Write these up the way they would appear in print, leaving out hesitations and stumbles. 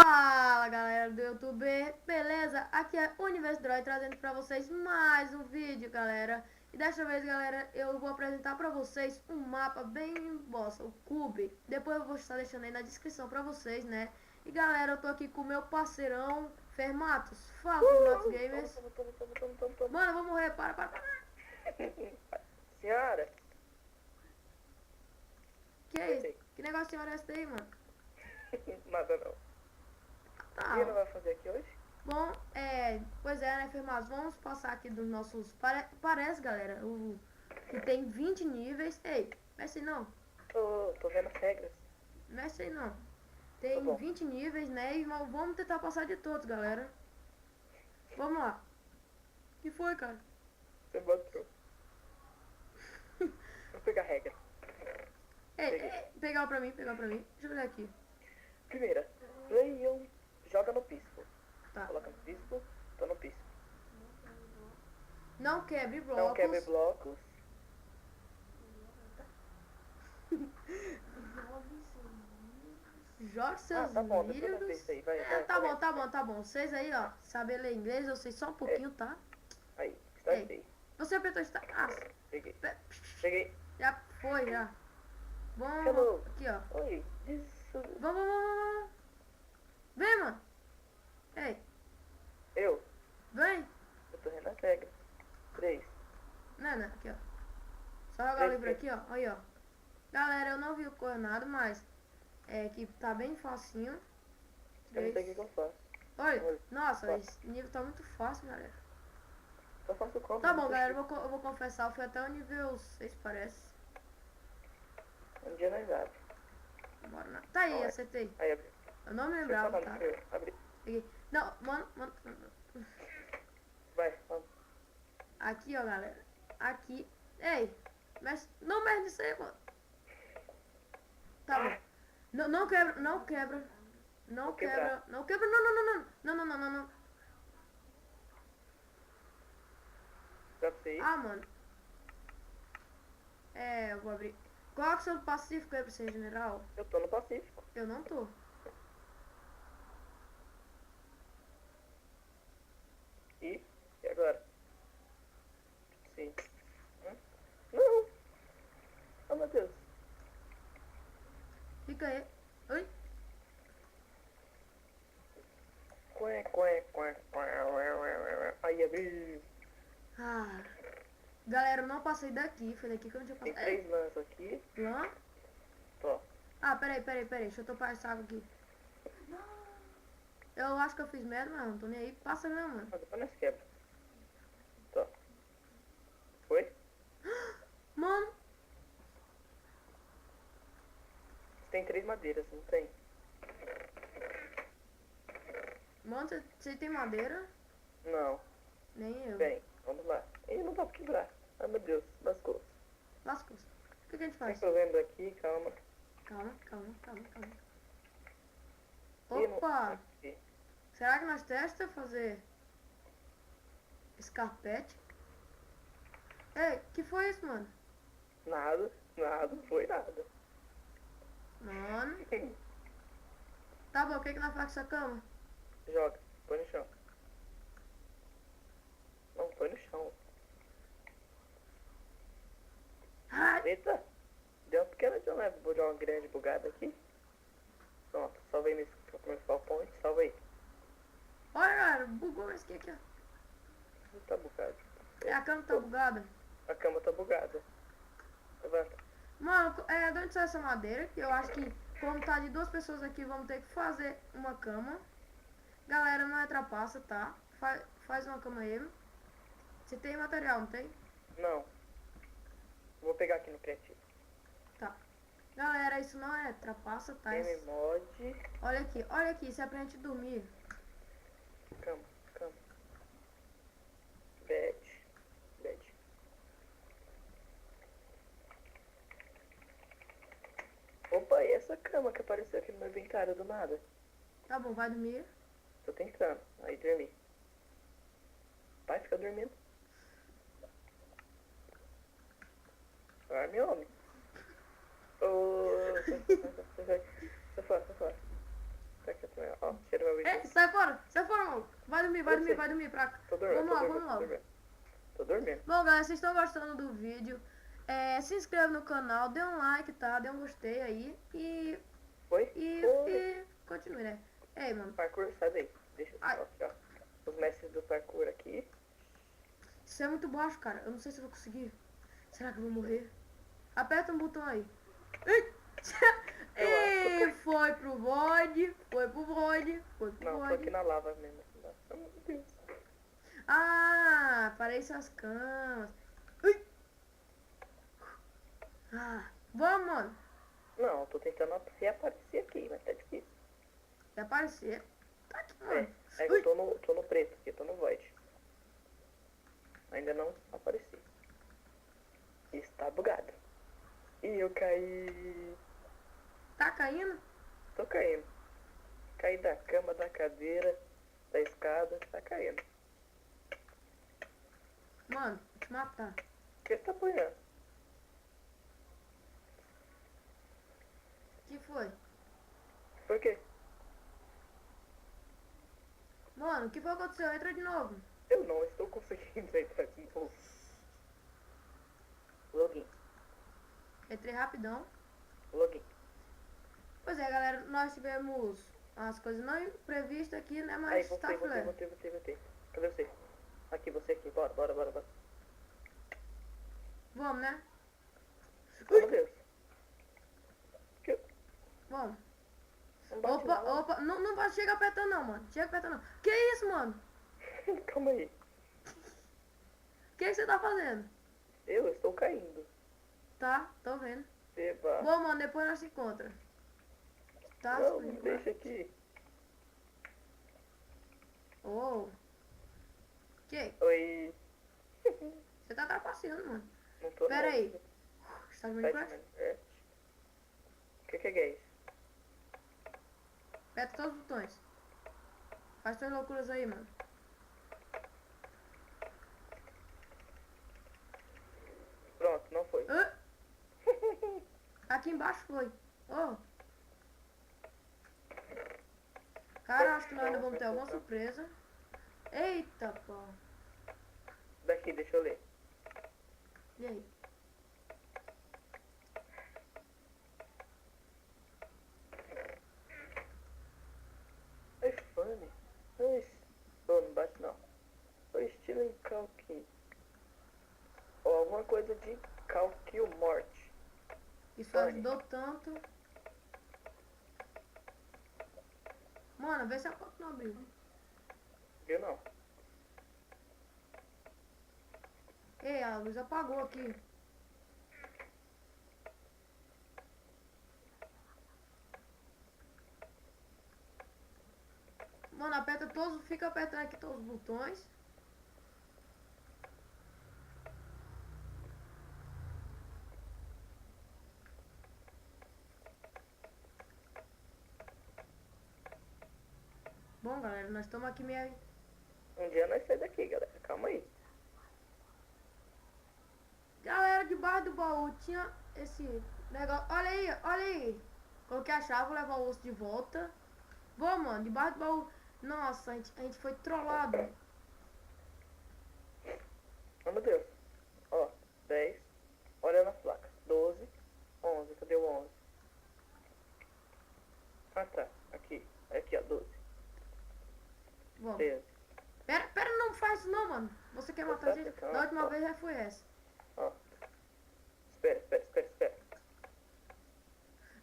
Fala galera do YouTube, beleza? Aqui é o Universo Droid trazendo pra vocês mais um vídeo, galera. E desta vez, galera, eu vou apresentar pra vocês um mapa bem bossa, o Cube. Depois eu vou estar deixando aí na descrição pra vocês, né? E galera, eu tô aqui com o meu parceirão Fermatos. Fala, Fermatos Gamers. Mano, eu vou morrer, para. Senhora, Que é isso? Que negócio de senhora é esse daí, mano? nada não. Tá. O que ela vai fazer aqui hoje? Bom, pois é, né, Fermatos? Vamos passar aqui dos nossos... Parece, galera, que tem 20 níveis. Ei, mexe aí não. Tô vendo as regras. Mexe aí não. Tá Tem bom. 20 níveis, né? E vamos tentar passar de todos, galera. Vamos lá. O que foi, cara? Você botou. Vou pegar a regra. Ei, pegar pra mim. Deixa eu olhar aqui. Primeira, Leon joga no pisco. Tá. Coloca no pisco, tô no pisco. Não quebre blocos. Não quebre blocos. Jogue seus Tá bom, depois eu livros. penso aí. Vai, Tá bom. Vocês aí, ó, sabem ler inglês, eu sei só um pouquinho, tá? Aí, startei. Você apertou start. Ah, Peguei. pe- Peguei. já foi, já. Vamos. Hello. Aqui, ó. Oi, isso. Vamos. Vem, mano. Ei, Eu vem. tô vendo as regras. 3. Não, aqui, ó. Só jogar o livro aqui, ó. Aí, ó. Galera, eu não vi o coordenado, mas é que tá bem facinho. Eu não sei o que eu faço. Olha, nossa, esse nível tá muito fácil, galera. Eu faço como? Tá bom, galera, eu vou confessar, eu fui até o nível 6, parece. Um dia nós abre. Bora lá. Tá aí, Não é. acertei. Aí abre. Eu não me Deixa eu lembrava, falar tá? no seu. Abre. Peguei. Não, mano. Vai, vamos. Aqui, ó, galera. Aqui. Ei, não mexe nisso aí, mano. Tá bom. Não quebra. Não quebra. Não. Dá pra você ir? Ah, mano. Eu vou abrir. Qual é o seu pacífico aí pra ser general? Eu tô no Pacífico. Eu não tô. E agora? Sim. Não! Oh, meu Deus. Fica aí. Oi? Aí abriu. Ah. Galera, eu não passei daqui. Foi daqui que eu não tinha Tem passado. 3 lãs aqui. Lã? Tô. Ah, peraí. Deixa eu topar essa água aqui. Eu acho que eu fiz merda, mas não tô nem aí. Passa mesmo, mano. Mas depois nós quebra. Tô. Foi? Mano, Tem 3 madeiras, não tem? você tem madeira? Não. Nem eu. Bem, vamos lá. Ih, não dá pra quebrar. Ai, meu Deus. Lascou. Lascou. O que a gente Eu faz? tô vendo aqui, calma. Calma. Ih, não- Opa! aqui. Será que nós testa fazer escarpete? Ei, que foi isso, mano? Nada, não foi nada. Mano. Tá bom, o que nós faz com essa cama? Joga, põe no chão. Não, põe no chão. Ai, Eita! Deu uma pequena de leve, vou dar uma grande bugada aqui. Pronto, salvei meu spawn point, salva aí. olha, galera, bugou esse aqui, ó. Tá bugado. A cama tá bugada. A cama tá bugada. Levanta. Mano, de onde saiu essa madeira? Que eu acho que, como tá de 2 pessoas aqui, vamos ter que fazer uma cama. Galera, não é trapaça, tá? Faz uma cama aí. Você tem material, não tem? Não. Vou pegar aqui no criativo. Tá. Galera, isso não é trapaça, tá? Game mod. Olha aqui, isso é pra gente dormir. Cama. Bed. Opa, e essa cama que apareceu aqui no meu inventário do nada? Tá bom, vai dormir. Tô tentando. Aí dormi. Vai ficar dormindo. Dorme, homem. Ô, sai fora. Tá aqui também, ó. Tira meu Ei, vídeo. sai fora, maluco. Vai dormir, Eu sei. vai dormir. Tô dormindo, Vamos tô lá, dormindo, vamos tô lá. dormindo. Tô dormindo. Bom, galera, vocês estão gostando do vídeo? Se inscreva no canal, dê um like, tá? Dê um gostei aí e Foi? Foi. e continue, né? Ei, mano, Parkour, sai daí. Deixa eu Ai. só aqui, ó. Os mestres do parkour aqui. isso é muito baixo, cara. Eu não sei se eu vou conseguir. Será que eu vou morrer? Aperta um botão aí. Ei! Eu E foi pro void, foi pro void, foi pro Não, tô void. aqui na lava mesmo. Nossa, meu Deus. Ah, parei essas camas. Ui. Ah, vamos, mano. Não, eu tô tentando reaparecer aqui, mas tá difícil. Vai aparecer. Tá aqui, É, mano. é que eu tô no preto aqui, tô no void. Ainda não apareci. Está bugado. E eu caí. Tá caindo? Tô caindo. Caí da cama, da cadeira, da escada, tá caindo. Mano, vou te matar. O que você tá apanhando? O que foi? Por quê? Mano, o que foi que aconteceu? Entra de novo. Eu não estou conseguindo entrar de novo. Login. Entrei rapidão. Login. Pois é, galera, nós tivemos as coisas não previstas aqui, né? Aí, Mas você. tá filé. Cadê você? Aqui, você aqui. Bora. Vamos, né? Oh, meu Deus. Que... Vamos. Não bate não. Opa, não vai chegar apertando não, mano. Chega apertando não. Que isso, mano? Calma aí. O que você tá fazendo? Eu estou caindo. Tá, tô vendo. Eba. Bom, mano, depois nós se encontra. Tá? Não, me deixa aqui. Oh. Que? Oi. Você tá trapaceando, mano. Não tô Pera não. aí. Você tá de Minecraft? O que é isso? Aperta todos os botões. Faz suas loucuras aí, mano. Pronto, não foi. Hã? Aqui embaixo foi. Oh. Cara, acho que nós ainda vamos ter alguma surpresa. Eita, pô. Daqui, deixa eu ler. E aí? Oi, Fanny. Oi. Oh, não bate não. Oi, Steven Calkin. Ou alguma coisa de Calquil Morte. Isso ajudou tanto. Mano, vê se a porta não abriu. Viu não? Ei, a luz apagou aqui. Mano, aperta todos, fica apertando aqui todos os botões. Bom, galera, nós estamos aqui meio... Um dia nós saímos daqui, galera. Calma aí. Galera, debaixo do baú tinha esse negócio. Olha aí, olha aí. Coloquei a chave, vou levar o osso de volta. Bom, mano, debaixo do baú. Nossa, a gente foi trollado. Oh, meu Deus. Ó, 10. Olha na placa. 12. 11. Cadê o 11? Ah, tá. Aqui. Aqui, ó. 12. Bom, 13. pera, não faz isso não, mano. Você quer matar a gente? Da última vez já foi essa. Ó. Espera.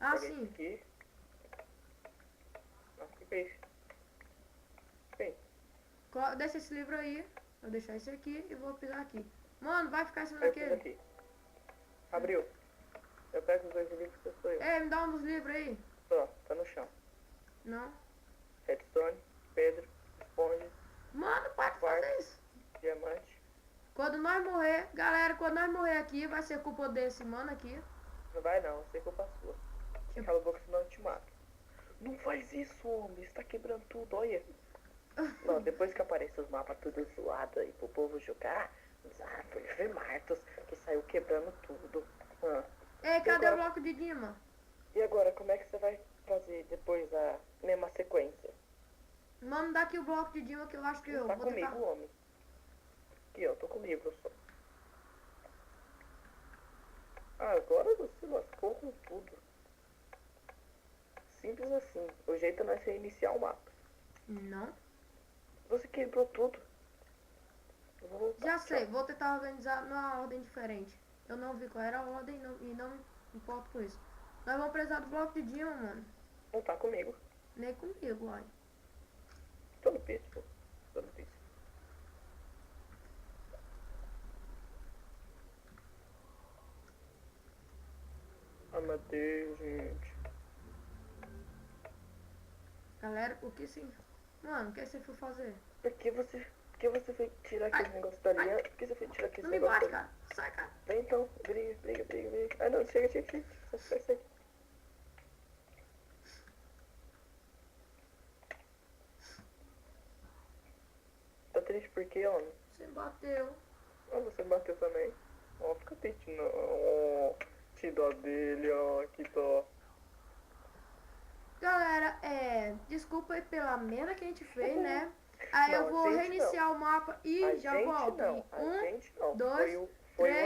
Ah, Olha sim. esse aqui. Ah, o que é isso? Bem, Deixa esse livro aí. Vou deixar esse aqui e vou pisar aqui. Mano, vai ficar em cima vai aqui. daquele. Abriu. Eu pego os dois livros que eu sou eu. Ei, me dá um dos livros aí. Ó, tá no chão. Não. Redstone, pedra, esponja, Mano, pode fazer isso. diamante. Quando nós morrer, galera, quando nós morrer aqui, vai ser culpa desse mano aqui. Não vai não, vai ser culpa sua. Cala a boca, senão eu te mato. Não faz isso, homem. Você tá quebrando tudo, olha. Não, depois que aparece os mapas tudo zoado aí pro povo jogar, foi ver Martos que saiu quebrando tudo. Ei, cadê agora? o bloco de Dima? E agora, como é que você vai fazer depois a mesma sequência. Vamos dar aqui o bloco de Dima que eu acho que eu Tá vou comigo, tentar. homem. Aqui, ó, tô com o livro só. Ah, agora você lascou com tudo. Simples assim. O jeito é nós reiniciar o mapa. Não. Você quebrou tudo. Eu vou voltar. Já sei, Tchau. vou tentar organizar numa ordem diferente. Eu não vi qual era a ordem e não me importo com isso. Nós vamos precisar do bloco de Dima, mano. Não tá comigo. Nem comigo, olha. Tô no piso, pô. Tô no piso. Ah, meu Deus, gente. Galera, o que sim? Mano, o que você foi fazer? Por que você foi tirar aquele negócio dali? Por que você foi tirar aquele Não me negócio bate, dali? cara. Sai, cara. Vem então, briga. Ah, não, chega. Sai. Tá triste por quê, homem? Você bateu. Ah, você bateu também. Ó, fica triste não. Ó, que dó dele, ó, que dó. Galera, desculpa aí pela merda que a gente fez, né? Aí eu Não, vou gente, reiniciar o mapa e A já gente volto. não, Em a gente não. dois, Foi o três.